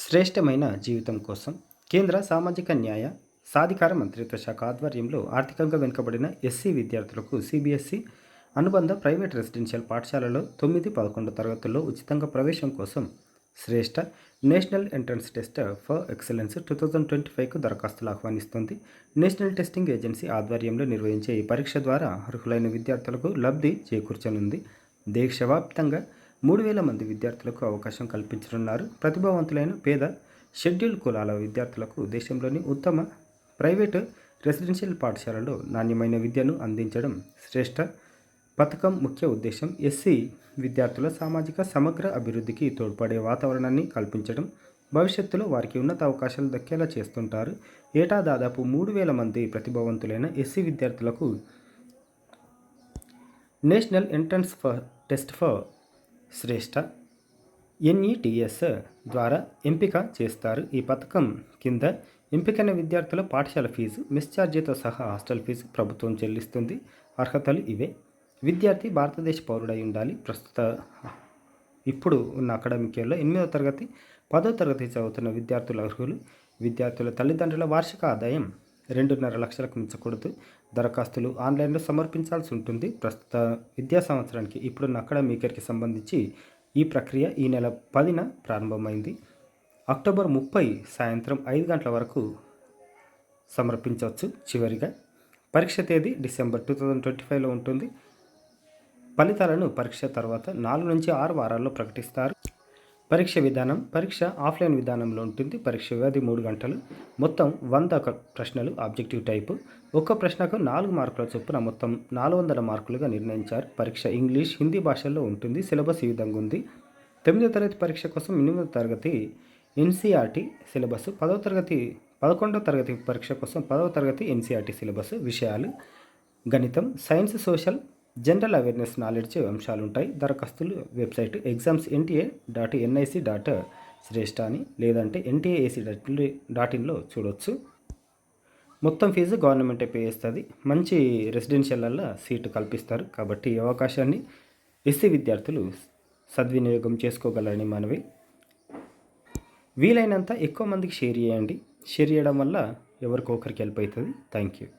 శ్రేష్టమైన జీవితం కోసం కేంద్ర సామాజిక న్యాయ సాధికార మంత్రిత్వ శాఖ ఆధ్వర్యంలో ఆర్థికంగా వెనుకబడిన ఎస్సీ విద్యార్థులకు సిబిఎస్ఈ అనుబంధ ప్రైవేట్ రెసిడెన్షియల్ పాఠశాలలో 9-11 తరగతుల్లో ఉచితంగా ప్రవేశం కోసం Shreshta national entrance test for excellence 2025కు దరఖాస్తులు ఆహ్వానిస్తోంది. నేషనల్ టెస్టింగ్ ఏజెన్సీ ఆధ్వర్యంలో నిర్వహించే ఈ పరీక్ష ద్వారా అర్హులైన విద్యార్థులకు లబ్ధి చేకూర్చనుంది. దేశవ్యాప్తంగా 3,000 మంది విద్యార్థులకు అవకాశం కల్పించనున్నారు. ప్రతిభావంతులైన పేద షెడ్యూల్ కులాల విద్యార్థులకు దేశంలోని ఉత్తమ ప్రైవేటు రెసిడెన్షియల్ పాఠశాలలో నాణ్యమైన విద్యను అందించడం శ్రేష్ఠ పథకం ముఖ్య ఉద్దేశం. ఎస్సీ విద్యార్థుల సామాజిక సమగ్ర అభివృద్ధికి తోడ్పడే వాతావరణాన్ని కల్పించడం, భవిష్యత్తులో వారికి ఉన్నత అవకాశాలు దక్కేలా చేస్తుంటారు. ఏటా దాదాపు 3,000 మంది ప్రతిభావంతులైన ఎస్సీ విద్యార్థులకు నేషనల్ ఎంట్రన్స్ టెస్ట్ ఫర్ శ్రేష్ఠ ఎన్ఈటిఎస్ ద్వారా ఎంపిక చేస్తారు. ఈ పథకం కింద ఎంపికైన విద్యార్థుల పాఠశాల ఫీజు, మెస్ ఛార్జీతో సహా హాస్టల్ ఫీజు ప్రభుత్వం చెల్లిస్తుంది. అర్హతలు ఇవే: విద్యార్థి భారతదేశ పౌరుడై ఉండాలి. ఇప్పుడు ఉన్న అకాడమిక్ ఇయర్లో 8వ తరగతి 10వ తరగతి చదువుతున్న విద్యార్థుల అర్హులు. విద్యార్థుల తల్లిదండ్రుల వార్షిక ఆదాయం 2.5 లక్షలకు మించకూడదు. దరఖాస్తులు ఆన్లైన్లో సమర్పించాల్సి ఉంటుంది. ప్రస్తుత విద్యా సంవత్సరానికి ఇప్పుడున్న అకాడమిక్ ఇయర్కి సంబంధించి ఈ ప్రక్రియ ఈ నెల 10న ప్రారంభమైంది. అక్టోబర్ 30 సాయంత్రం 5 గంటల వరకు సమర్పించవచ్చు. చివరిగా పరీక్ష తేదీ డిసెంబర్ 2025లో ఉంటుంది. ఫలితాలను పరీక్ష తర్వాత 4 నుంచి 6 వారాల్లో ప్రకటిస్తారు. పరీక్ష విధానం: పరీక్ష ఆఫ్లైన్ విధానంలో ఉంటుంది. పరీక్ష వ్యవధి 3 గంటలు. మొత్తం 100 ప్రశ్నలు ఆబ్జెక్టివ్ టైపు. ఒక్క ప్రశ్నకు 4 మార్కుల చొప్పున మొత్తం 400 మార్కులుగా నిర్ణయించారు. పరీక్ష ఇంగ్లీష్, హిందీ భాషల్లో ఉంటుంది. సిలబస్ ఈ విధంగా ఉంది. 9వ తరగతి పరీక్ష కోసం 8వ తరగతి ఎన్సీఆర్టీ సిలబస్, 11వ తరగతి పరీక్ష కోసం 10వ తరగతి ఎన్సీఆర్టీ సిలబస్. విషయాలు: గణితం, science, social, general awareness knowledge అంశాలుంటాయి. దరఖాస్తులు వెబ్సైట్ exams.nic.శ్రేష్ఠ అని లేదంటే ntac.in చూడవచ్చు. మొత్తం ఫీజు గవర్నమెంటే పే చేస్తుంది. మంచి రెసిడెన్షియల్లో సీటు కల్పిస్తారు. కాబట్టి ఈ అవకాశాన్ని ఎస్సీ విద్యార్థులు సద్వినియోగం చేసుకోగలరని మనవి. వీలైనంత ఎక్కువ మందికి షేర్ చేయండి. షేర్ చేయడం వల్ల ఎవరికొకరికి హెల్ప్ అవుతుంది. Thank you.